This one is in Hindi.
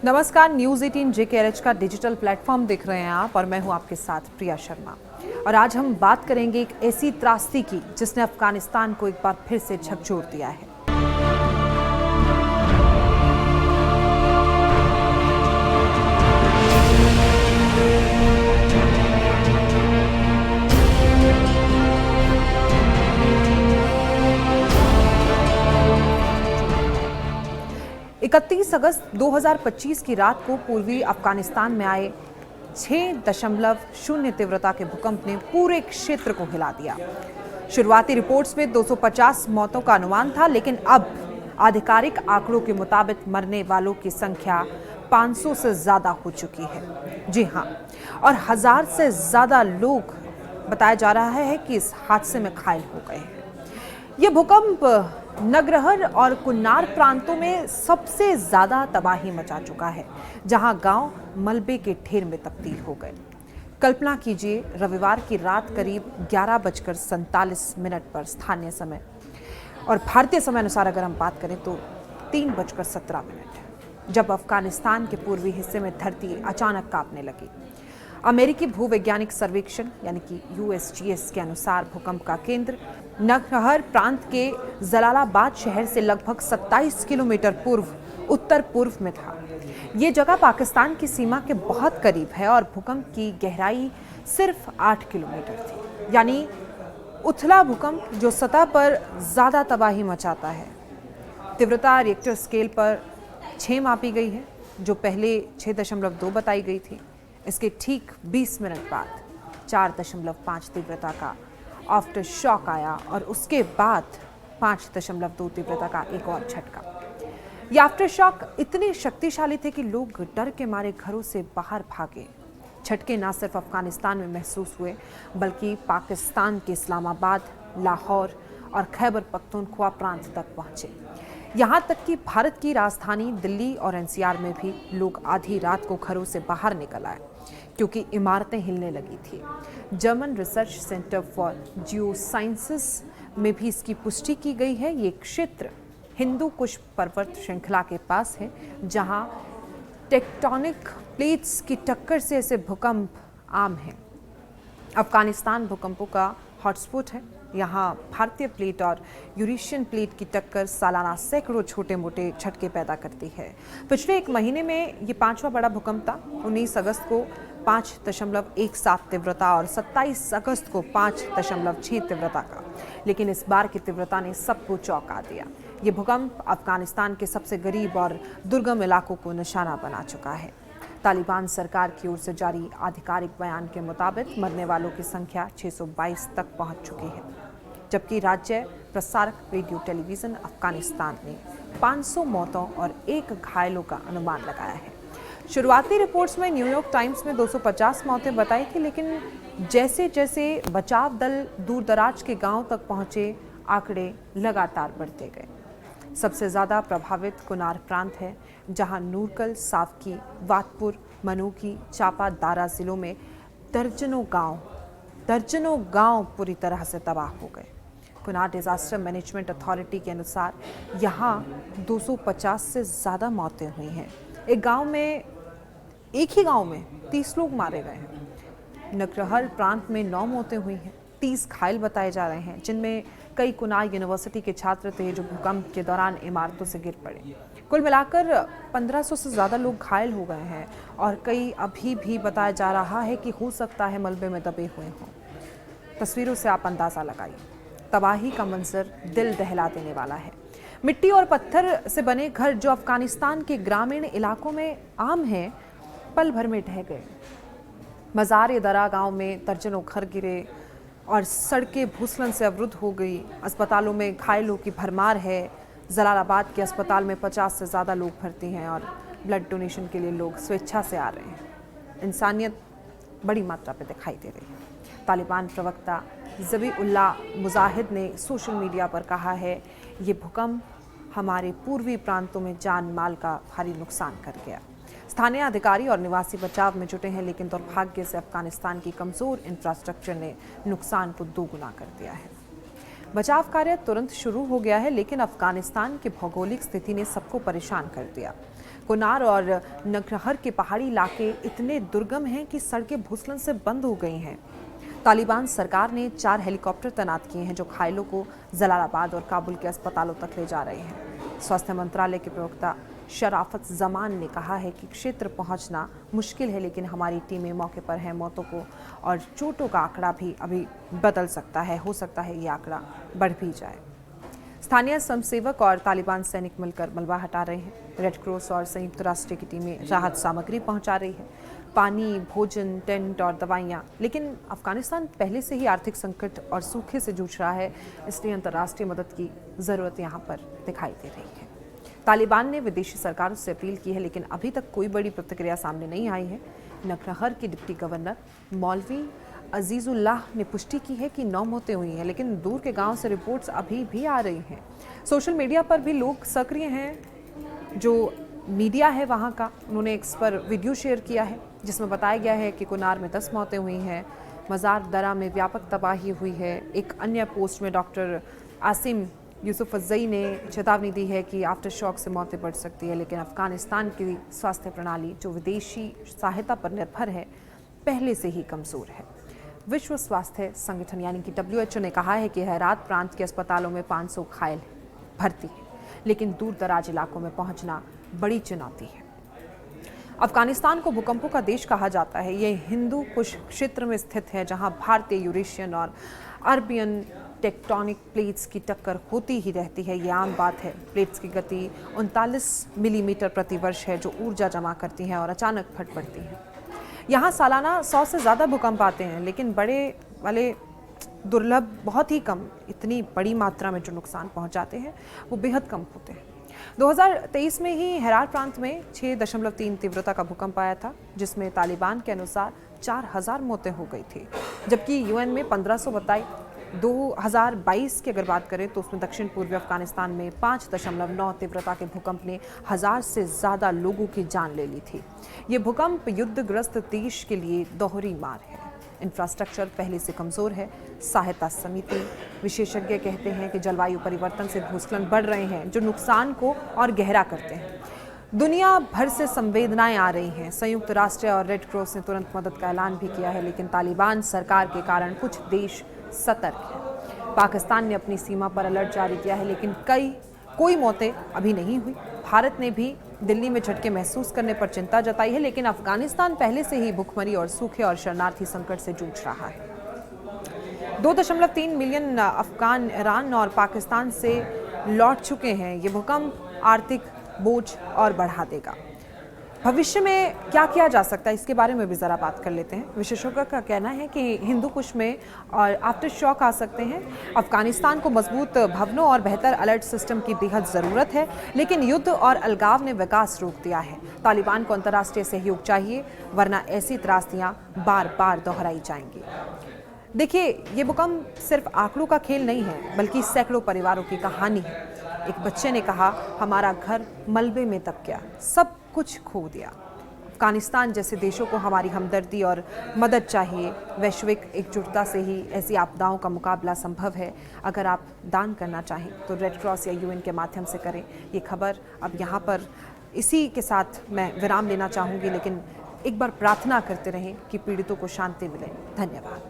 नमस्कार, न्यूज़ 18 JKRH का डिजिटल प्लेटफॉर्म देख रहे हैं आप और मैं हूं आपके साथ प्रिया शर्मा। और आज हम बात करेंगे एक ऐसी त्रासदी की जिसने अफगानिस्तान को एक बार फिर से झकझोर दिया है। 31 अगस्त 2025 की रात को पूर्वी अफगानिस्तान में आए 6.0 तीव्रता के भूकंप ने पूरे क्षेत्र को हिला दिया। शुरुआती रिपोर्ट्स में 250 मौतों का अनुमान था, लेकिन अब आधिकारिक आंकड़ों के मुताबिक मरने वालों की संख्या 500 से ज्यादा हो चुकी है। जी हां, और 1000 से ज्यादा लोग बताया जा रहा है कि इस हादसे में घायल हो गए हैं। यह भूकंप नगरहर और कुन्नार प्रांतों में सबसे ज्यादा तबाही मचा चुका है, जहां गांव मलबे के ढेर में तब्दील हो गए। कल्पना कीजिए, रविवार की रात करीब 11:47 पर स्थानीय समय और भारतीय समय अनुसार अगर हम बात करें तो 3:17 जब अफगानिस्तान के पूर्वी हिस्से में धरती अचानक कांपने लगी। अमेरिकी भूवैज्ञानिक सर्वेक्षण यानी कि USGS के अनुसार भूकंप का केंद्र नगरहर प्रांत के जलालाबाद शहर से लगभग 27 किलोमीटर पूर्व उत्तर पूर्व में था। ये जगह पाकिस्तान की सीमा के बहुत करीब है और भूकंप की गहराई सिर्फ 8 किलोमीटर थी। यानी उथला भूकंप जो सतह पर ज्यादा तबाही मचाता है। तीव्रता रिएक्टर स्केल पर 6 मापी गई है, जो पहले 6.2 बताई गई थी। इसके ठीक 20 मिनट बाद 4.5 तीव्रता का आफ्टर शॉक आया और उसके बाद 5.2 तीव्रता का एक और झटका। ये आफ्टर शॉक इतने शक्तिशाली थे कि लोग डर के मारे घरों से बाहर भागे। झटके न सिर्फ अफगानिस्तान में महसूस हुए, बल्कि पाकिस्तान के इस्लामाबाद, लाहौर और खैबर पख्तूनख्वा प्रांत तक पहुंचे। यहाँ तक कि भारत की राजधानी दिल्ली और NCR में भी लोग आधी रात को घरों से बाहर निकल आए, क्योंकि इमारतें हिलने लगी थी। German research centre for Jio sciences में भी इसकी पुष्टि की गई है। ये क्षेत्र हिंदू कुश पर्वत श्रृंखला के पास है, जहां टेक्टोनिक प्लेट्स की टक्कर से ऐसे भूकंप आम हैं। अफगानिस्तान भूकंपों का हॉटस्पॉट है। यहाँ भारतीय प्लेट और यूरेशियन प्लेट की टक्कर सालाना सैकड़ों छोटे मोटे झटके पैदा करती है। पिछले एक महीने में ये 5वां बड़ा भूकंप था। 19 अगस्त को 5.17 तीव्रता और 27 अगस्त को 5.6 तीव्रता का। लेकिन इस बार की तीव्रता ने सबको चौंका दिया। ये भूकंप अफगानिस्तान के सबसे गरीब और दुर्गम इलाकों को निशाना बना चुका है। तालिबान सरकार की ओर से जारी आधिकारिक बयान के मुताबिक मरने वालों की संख्या 622 तक पहुंच चुकी है, जबकि राज्य प्रसारक रेडियो टेलीविजन अफगानिस्तान ने 500 मौतों और 1 घायलों का अनुमान लगाया है। शुरुआती रिपोर्ट्स में न्यूयॉर्क टाइम्स में 250 मौतें बताई थी, लेकिन जैसे जैसे बचाव दल दूर दराज के गांव तक पहुंचे, आंकड़े लगातार बढ़ते गए। सबसे ज़्यादा प्रभावित कुनार प्रांत है, जहां नूरकल, सावकी, वातपुर, मनूकी, चापा, दारा जिलों में दर्जनों गांव पूरी तरह से तबाह हो गए। कुनार डिजास्टर मैनेजमेंट अथॉरिटी के अनुसार यहां 250 से ज़्यादा मौतें हुई हैं। एक ही गांव में 30 लोग मारे गए हैं। नगरहर प्रांत में 9 मौतें हुई हैं। 30 घायल बताए जा रहे हैं, जिनमें कई कुनार यूनिवर्सिटी के छात्र थे जो भूकंप के दौरान इमारतों से गिर पड़े। कुल मिलाकर 1500 से ज़्यादा लोग घायल हो गए हैं और कई अभी भी बताया जा रहा है कि हो सकता है मलबे में दबे हुए हों। तस्वीरों से आप अंदाज़ा लगाइए, तबाही का मंजर दिल दहला देने वाला है। मिट्टी और पत्थर से बने घर जो अफगानिस्तान के ग्रामीण इलाकों में आम हैं, पल भर में ढह गए। मज़ार दरा गांव में दर्जनों घर गिरे और सड़कें भूस्खलन से अवरुद्ध हो गई। अस्पतालों में घायलों की भरमार है। जलालाबाद के अस्पताल में 50 से ज़्यादा लोग भर्ती हैं और ब्लड डोनेशन के लिए लोग स्वेच्छा से आ रहे हैं। इंसानियत बड़ी मात्रा पर दिखाई दे रही है। तालिबान प्रवक्ता ज़बीउल्लाह मुजाहिद ने सोशल मीडिया पर कहा है, ये भूकंप हमारे पूर्वी प्रांतों में जान माल का भारी नुकसान कर गया। स्थानीय अधिकारी और निवासी बचाव में जुटे हैं, लेकिन दुर्भाग्य से अफगानिस्तान की कमजोर इंफ्रास्ट्रक्चर ने नुकसान को दोगुना कर दिया है। बचाव कार्य तुरंत शुरू हो गया है, लेकिन अफगानिस्तान की भौगोलिक स्थिति ने सबको परेशान कर दिया। कुनार और नगरहर के पहाड़ी इलाके इतने दुर्गम हैं कि सड़कें भूस्खलन से बंद हो गई हैं। तालिबान सरकार ने 4 हेलीकॉप्टर तैनात किए हैं जो घायलों को जलालाबाद और काबुल के अस्पतालों तक ले जा रहे हैं। स्वास्थ्य मंत्रालय के प्रवक्ता शराफत जमान ने कहा है कि क्षेत्र पहुंचना मुश्किल है, लेकिन हमारी टीमें मौके पर हैं। मौतों को और चोटों का आंकड़ा भी अभी बदल सकता है, हो सकता है ये आंकड़ा बढ़ भी जाए। स्थानीय स्वयंसेवक और तालिबान सैनिक मिलकर मलबा हटा रहे हैं। रेड क्रॉस और संयुक्त राष्ट्र की टीमें राहत सामग्री पहुंचा रही है, पानी, भोजन, टेंट और दवाइयां। लेकिन अफगानिस्तान पहले से ही आर्थिक संकट और सूखे से जूझ रहा है, इसलिए अंतर्राष्ट्रीय मदद की जरूरत यहां पर दिखाई दे रही है। तालिबान ने विदेशी सरकारों से अपील की है, लेकिन अभी तक कोई बड़ी प्रतिक्रिया सामने नहीं आई है। नगरहर के डिप्टी गवर्नर मौलवी अजीजुल्लाह ने पुष्टि की है कि 9 मौतें हुई हैं, लेकिन दूर के गांव से रिपोर्ट्स अभी भी आ रही हैं। सोशल मीडिया पर भी लोग सक्रिय हैं। जो मीडिया है वहां का, उन्होंने इस पर वीडियो शेयर किया है जिसमें बताया गया है कि कुनार में 10 मौतें हुई हैं, मज़ार दरा में व्यापक तबाही हुई है। एक अन्य पोस्ट में डॉक्टर आसिम यूसुफजई ने चेतावनी दी है कि आफ्टर शॉक से मौतें बढ़ सकती है। लेकिन अफगानिस्तान की स्वास्थ्य प्रणाली जो विदेशी सहायता पर निर्भर है, पहले से ही कमज़ोर है। विश्व स्वास्थ्य संगठन यानी कि WHO ने कहा है कि हेरात प्रांत के अस्पतालों में 500 घायल भर्ती हैं, लेकिन दूर दराज इलाकों में पहुंचना बड़ी चुनौती है। अफगानिस्तान को भूकंपों का देश कहा जाता है। ये हिंदू कुश क्षेत्र में स्थित है, जहां भारतीय, यूरेशियन और अरबियन टेक्टोनिक प्लेट्स की टक्कर होती ही रहती है। ये आम बात है। प्लेट्स की गति 39 मिलीमीटर प्रति वर्ष है, जो ऊर्जा जमा करती हैं और अचानक फट पड़ती हैं। यहाँ सालाना 100 से ज़्यादा भूकंप आते हैं, लेकिन बड़े वाले दुर्लभ बहुत ही कम। इतनी बड़ी मात्रा में जो नुकसान पहुँचाते हैं वो बेहद कम होते हैं। 2023 में ही हेरात प्रांत में 6.3 तीव्रता का भूकंप आया था, जिसमें तालिबान के अनुसार 4000 मौतें हो गई थी, जबकि UN में 1500 बताई। 2022 की अगर बात करें तो उसमें दक्षिण पूर्वी अफगानिस्तान में 5.9 तीव्रता के भूकंप ने 1000 से ज़्यादा लोगों की जान ले ली थी। ये भूकंप युद्धग्रस्त देश के लिए दोहरी मार है। इंफ्रास्ट्रक्चर पहले से कमज़ोर है। सहायता समिति विशेषज्ञ कहते हैं कि जलवायु परिवर्तन से भूस्खलन बढ़ रहे हैं, जो नुकसान को और गहरा करते हैं। दुनिया भर से संवेदनाएं आ रही हैं। संयुक्त राष्ट्र और रेड क्रॉस ने तुरंत मदद का ऐलान भी किया है, लेकिन तालिबान सरकार के कारण कुछ देश सतर्क है। पाकिस्तान ने अपनी सीमा पर अलर्ट जारी किया है, लेकिन कोई मौतें अभी नहीं हुई। भारत ने भी दिल्ली में झटके महसूस करने पर चिंता जताई है, लेकिन अफगानिस्तान पहले से ही भुखमरी और सूखे और शरणार्थी संकट से जूझ रहा है। 2.3 मिलियन अफगान ईरान और पाकिस्तान से लौट चुके हैं। ये भूकंप आर्थिक बोझ और बढ़ा देगा। भविष्य में क्या किया जा सकता है, इसके बारे में भी ज़रा बात कर लेते हैं। विशेषज्ञों का कहना है कि हिंदू कुश में और आफ्टर शॉक आ सकते हैं। अफगानिस्तान को मजबूत भवनों और बेहतर अलर्ट सिस्टम की बेहद ज़रूरत है, लेकिन युद्ध और अलगाव ने विकास रोक दिया है। तालिबान को अंतर्राष्ट्रीय सहयोग चाहिए, वरना ऐसी त्रासदियाँ बार बार दोहराई जाएंगी। देखिए, ये भूकंप सिर्फ आंकड़ों का खेल नहीं है, बल्कि सैकड़ों परिवारों की कहानी है। एक बच्चे ने कहा, हमारा घर मलबे में दब गया, सब कुछ खो दिया। अफगानिस्तान जैसे देशों को हमारी हमदर्दी और मदद चाहिए। वैश्विक एकजुटता से ही ऐसी आपदाओं का मुकाबला संभव है। अगर आप दान करना चाहें तो रेड क्रॉस या UN के माध्यम से करें। ये खबर अब यहाँ पर इसी के साथ मैं विराम लेना चाहूँगी, लेकिन एक बार प्रार्थना करते रहें कि पीड़ितों को शांति मिले। धन्यवाद।